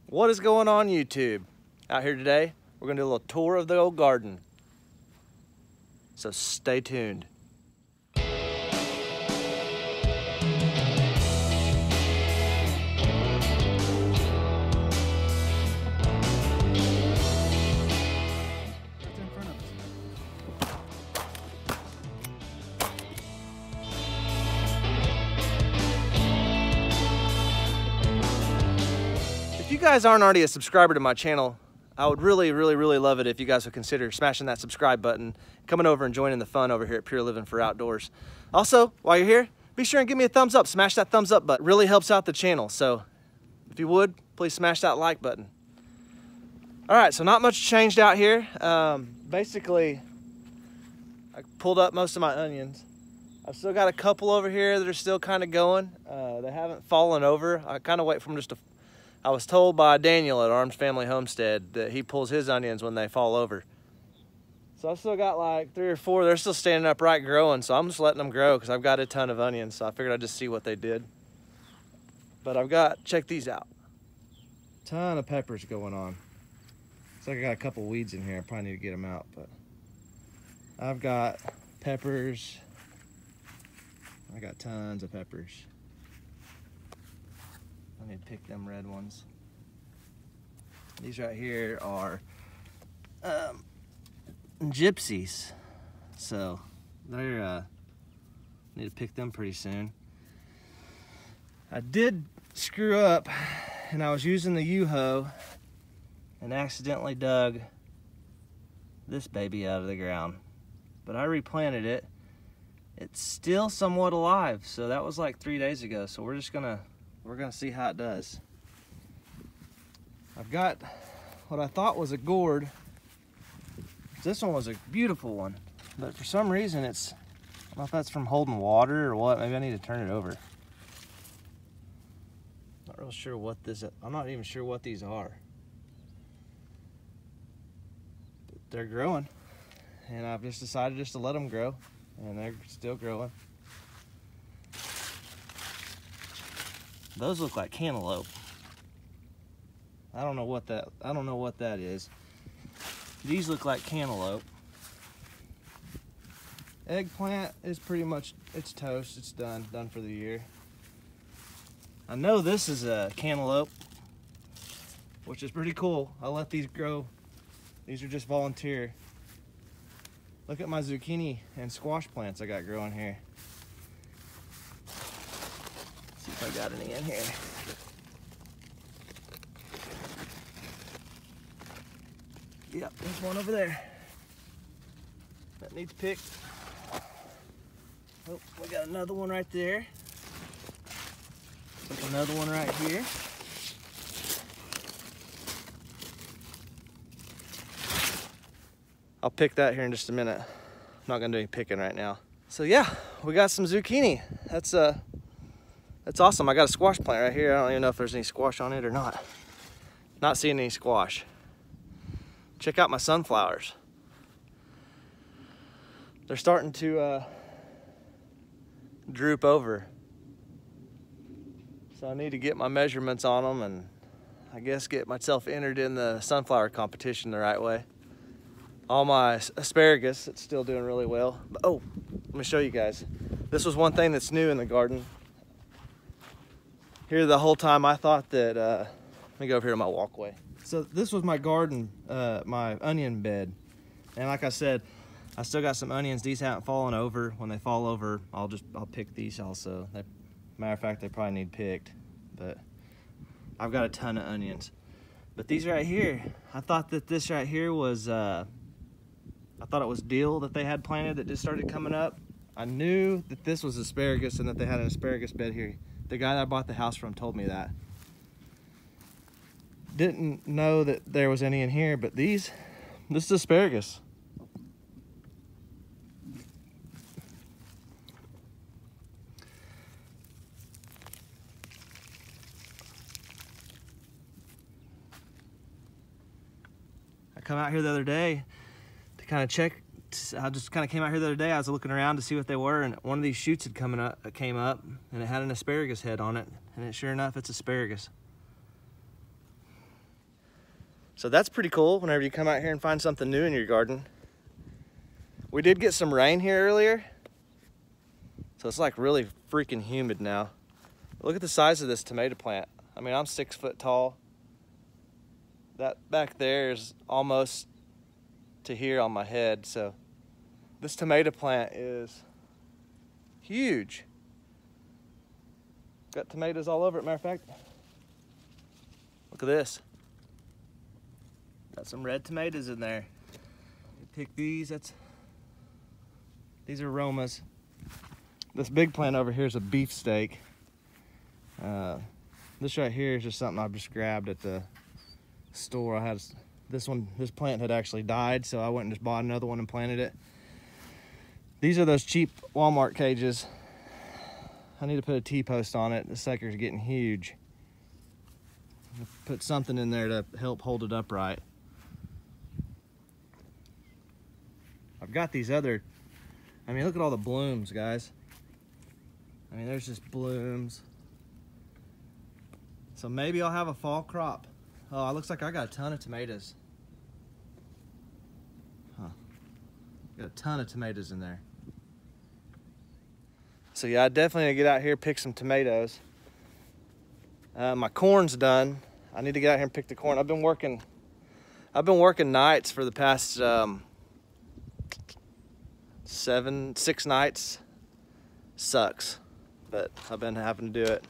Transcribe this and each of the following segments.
What is going on YouTube? Out here today, we're gonna do a little tour of the old garden. So stay tuned. If you guys aren't already a subscriber to my channel, I would really love it if you guys would consider smashing that subscribe button, coming over and joining the fun over here at Pure Living for Outdoors. Also, while you're here, be sure and give me a thumbs up. Smash that thumbs up button. It really helps out the channel. So if you would, please smash that like button. All right, so not much changed out here. Basically, I pulled up most of my onions. I've still got a couple over here that are still kind of going. They haven't fallen over. I kind of wait for them just to... I was told by Daniel at Arms Family Homestead that he pulls his onions when they fall over. So I've still got like 3 or 4. They're still standing upright growing, so I'm just letting them grow because I've got a ton of onions, so I figured I'd just see what they did. But I've got, check these out. Ton of peppers going on. Looks like I got a couple weeds in here. I probably need to get them out, but I've got peppers. I got tons of peppers. I need to pick them red ones. These right here are gypsies, so they're need to pick them pretty soon. I did screw up, and I was using the U-hoe and accidentally dug this baby out of the ground, but I replanted it. It's still somewhat alive, so that was like 3 days ago. So we're gonna see how it does. I've got what I thought was a gourd. This one was a beautiful one, but for some reason I don't know if that's from holding water or what. Maybe I need to turn it over. Not real sure what I'm not even sure what these are. But they're growing, and I've just decided just to let them grow, and they're still growing. Those look like cantaloupe. I don't know what that is. These look like cantaloupe. Eggplant is pretty much, it's toast. It's done for the year. I know this is a cantaloupe, which is pretty cool. I'll let these grow. These are just volunteer. Look at my zucchini and squash plants I got growing here. See if I got any in here. Yep, there's one over there. That needs picked. Oh, we got another one right there. There's another one right here. I'll pick that here in just a minute. I'm not gonna do any picking right now. So yeah, we got some zucchini. That's awesome. I got a squash plant right here. I don't even know if there's any squash on it or not. Not seeing any squash. Check out my sunflowers. They're starting to droop over. So I need to get my measurements on them and I guess get myself entered in the sunflower competition the right way. All my asparagus, it's still doing really well. But, oh, let me show you guys. This was one thing that's new in the garden. Here the whole time I thought that, let me go over here to my walkway. So this was my garden, my onion bed. And like I said, I still got some onions. These haven't fallen over. When they fall over, I'll pick these also. Matter of fact, they probably need picked, but I've got a ton of onions. But these right here, I thought that this right here was, I thought it was dill that they had planted that just started coming up. I knew that this was asparagus and that they had an asparagus bed here. The guy that I bought the house from told me that. Didn't know that there was any in here, but this is asparagus. I come out here the other day to kind of check. I just kind of came out here the other day. I was looking around to see what they were, and one of these shoots had came up, and it had an asparagus head on it. And sure enough, it's asparagus. So that's pretty cool whenever you come out here and find something new in your garden. We did get some rain here earlier, so it's like really freaking humid now. Look at the size of this tomato plant. I mean, I'm 6 foot tall. That back there is almost to here on my head, so this tomato plant is huge. Got tomatoes all over it. Matter of fact, look at this. Got some red tomatoes in there. Pick these. These are Romas. This big plant over here is a beefsteak. This right here is just something I just grabbed at the store. I had this plant had actually died, so I went and just bought another one and planted it. These are those cheap Walmart cages. I need to put a T-post on it. This sucker's getting huge. Put something in there to help hold it upright. I've got these other, I mean, look at all the blooms, guys. I mean, there's just blooms. So maybe I'll have a fall crop. Oh, it looks like I got a ton of tomatoes. Huh. Got a ton of tomatoes in there. So yeah, I definitely need to get out here, pick some tomatoes. My corn's done. I need to get out here and pick the corn. I've been working nights for the past 6 nights. Sucks, but I've been having to do it.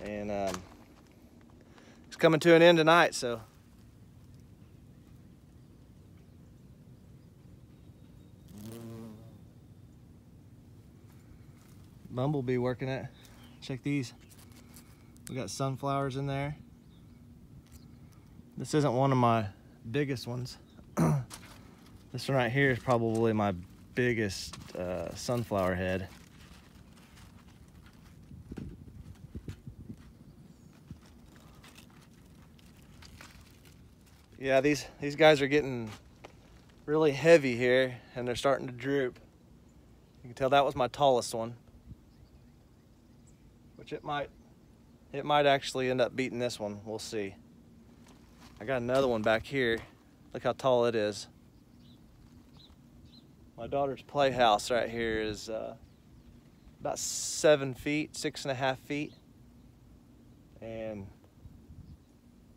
And it's coming to an end tonight, so. Bumblebee working it. Check these. We got sunflowers in there. This isn't one of my biggest ones. This one right here is probably my biggest sunflower head. Yeah, these guys are getting really heavy here, and they're starting to droop. You can tell that was my tallest one, which it might actually end up beating this one. We'll see. I got another one back here. Look how tall it is. My daughter's playhouse right here is about 7 feet, 6.5 feet, and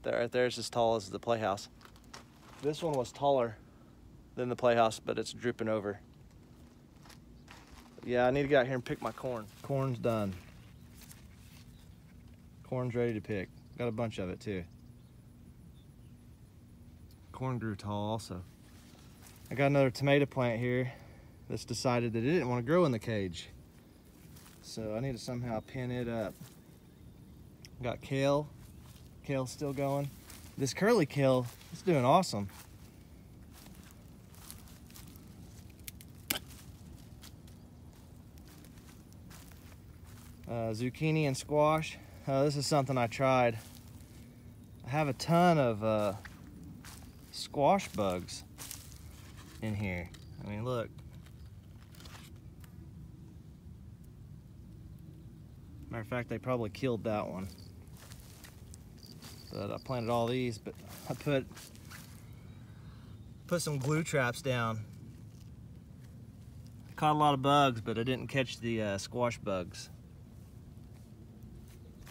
that right there is as tall as the playhouse. This one was taller than the playhouse, but it's drooping over. Yeah, I need to get out here and pick my corn. Corn's done. Corn's ready to pick. Got a bunch of it too. Corn grew tall also. I got another tomato plant here that's decided that it didn't want to grow in the cage. So I need to somehow pin it up. Got kale. Kale's still going. This curly kale is doing awesome. Zucchini and squash. This is something I tried. I have a ton of squash bugs in here. I mean, look. Matter of fact, they probably killed that one. But I planted all these, but I put some glue traps down. I caught a lot of bugs, but I didn't catch the squash bugs.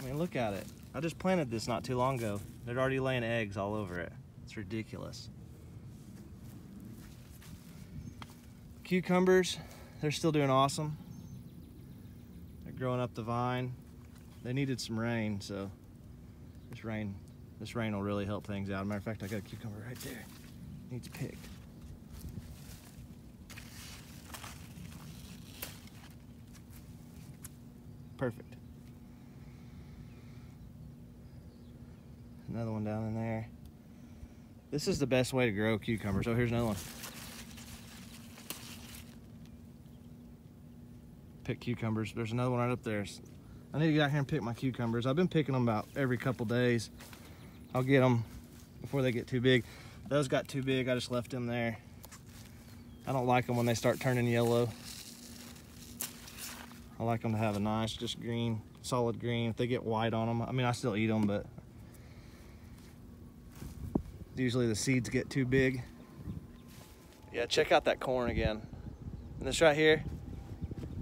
I mean, look at it. I just planted this not too long ago. They're already laying eggs all over it. It's ridiculous. Cucumbers, they're still doing awesome. They're growing up the vine. They needed some rain, so this rain will really help things out. As a matter of fact, I got a cucumber right there. Needs picked. Perfect. Another one down in there. This is the best way to grow cucumbers. Oh, here's another one. Pick cucumbers. There's another one right up there. I need to get out here and pick my cucumbers. I've been picking them about every couple days. I'll get them before they get too big. Those got too big, I just left them there. I don't like them when they start turning yellow. I like them to have a nice, just green, solid green. If they get white on them, I mean, I still eat them, but Usually the seeds get too big. Yeah, check out that corn again. And this right here,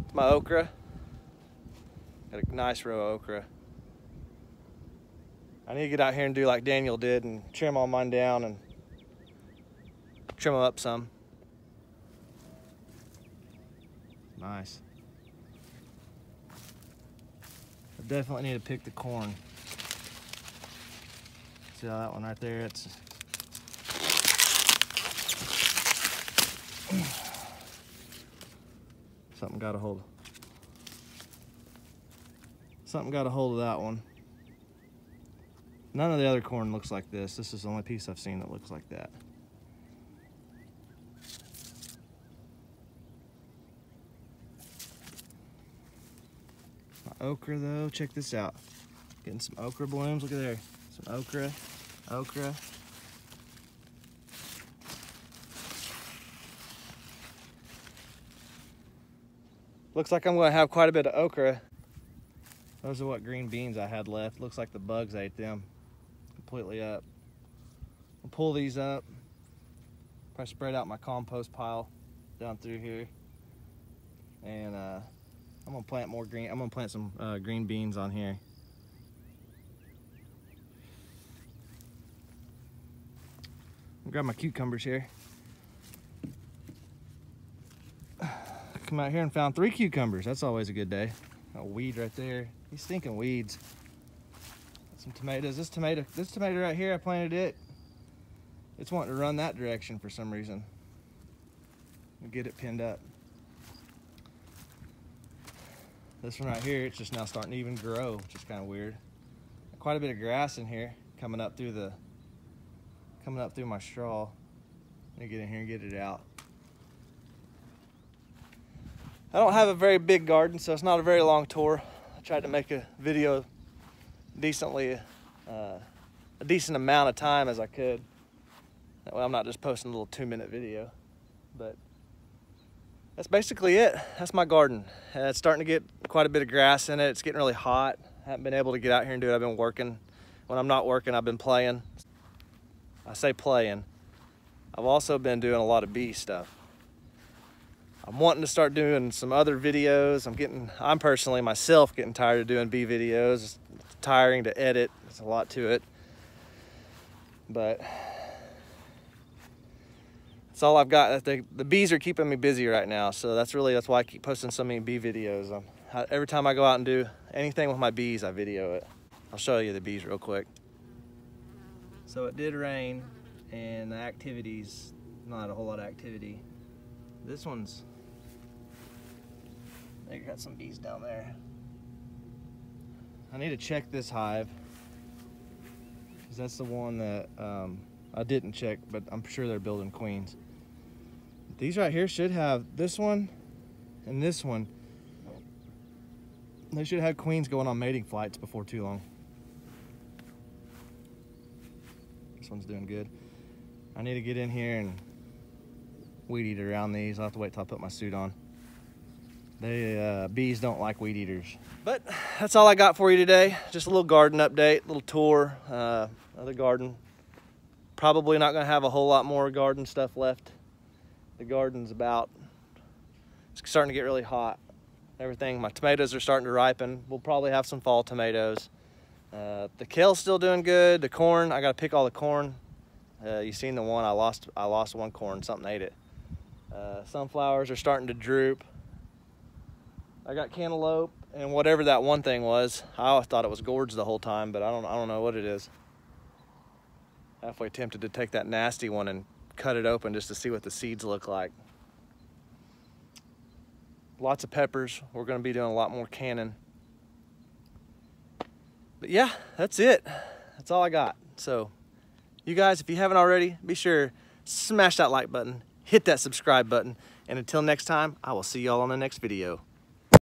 it's my okra. Got a nice row of okra. I need to get out here and do like Daniel did and trim all mine down and trim them up some. Nice. I definitely need to pick the corn. See how that one right there, it's something got a hold of that one. None of the other corn looks like this. This is the only piece I've seen that looks like that. My okra though, check this out. Getting some okra blooms, look at there. Some okra, okra. Looks like I'm gonna have quite a bit of okra. Those are what green beans I had left. Looks like the bugs ate them completely up. I'll pull these up. Probably spread out my compost pile down through here. And I'm gonna plant more green. I'm gonna plant some green beans on here. I'll grab my cucumbers here. Come out here and found 3 cucumbers. That's always a good day. A weed right there. These stinking weeds. Some tomatoes. This tomato right here, I planted it. It's wanting to run that direction for some reason. We'll get it pinned up. This one right here, it's just now starting to even grow, which is kind of weird. Quite a bit of grass in here coming up through my straw. I'm gonna get in here and get it out. I don't have a very big garden, so it's not a very long tour. I tried to make a video decently, a decent amount of time as I could. That way I'm not just posting a little 2-minute video. But that's basically it. That's my garden. It's starting to get quite a bit of grass in it. It's getting really hot. I haven't been able to get out here and do it. I've been working. When I'm not working, I've been playing. I say playing. I've also been doing a lot of bee stuff. I'm wanting to start doing some other videos. I'm personally myself getting tired of doing bee videos. It's tiring to edit. There's a lot to it. But that's all I've got. The bees are keeping me busy right now. So that's why I keep posting so many bee videos. Every time I go out and do anything with my bees, I video it. I'll show you the bees real quick. So it did rain and the activities, not a whole lot of activity. This one's, they got some bees down there. I need to check this hive, because that's the one that I didn't check, but I'm sure they're building queens. These right here should have, this one and this one, they should have queens going on mating flights before too long. This one's doing good. I need to get in here and weed eat around these. I'll have to wait till I put my suit on. Bees don't like weed eaters. But that's all I got for you today. Just a little garden update, little tour of the garden. Probably not gonna have a whole lot more garden stuff left. The garden's it's starting to get really hot. Everything, my tomatoes are starting to ripen. We'll probably have some fall tomatoes. The kale's still doing good. The corn, I gotta pick all the corn. You seen the one I lost one corn, something ate it. Sunflowers are starting to droop. I got cantaloupe and whatever that one thing was. I always thought it was gourds the whole time, but I don't know what it is. Halfway tempted to take that nasty one and cut it open just to see what the seeds look like. Lots of peppers. We're gonna be doing a lot more canning. But yeah, that's it. That's all I got. So you guys, if you haven't already, be sure smash that like button, hit that subscribe button, and until next time, I will see y'all on the next video.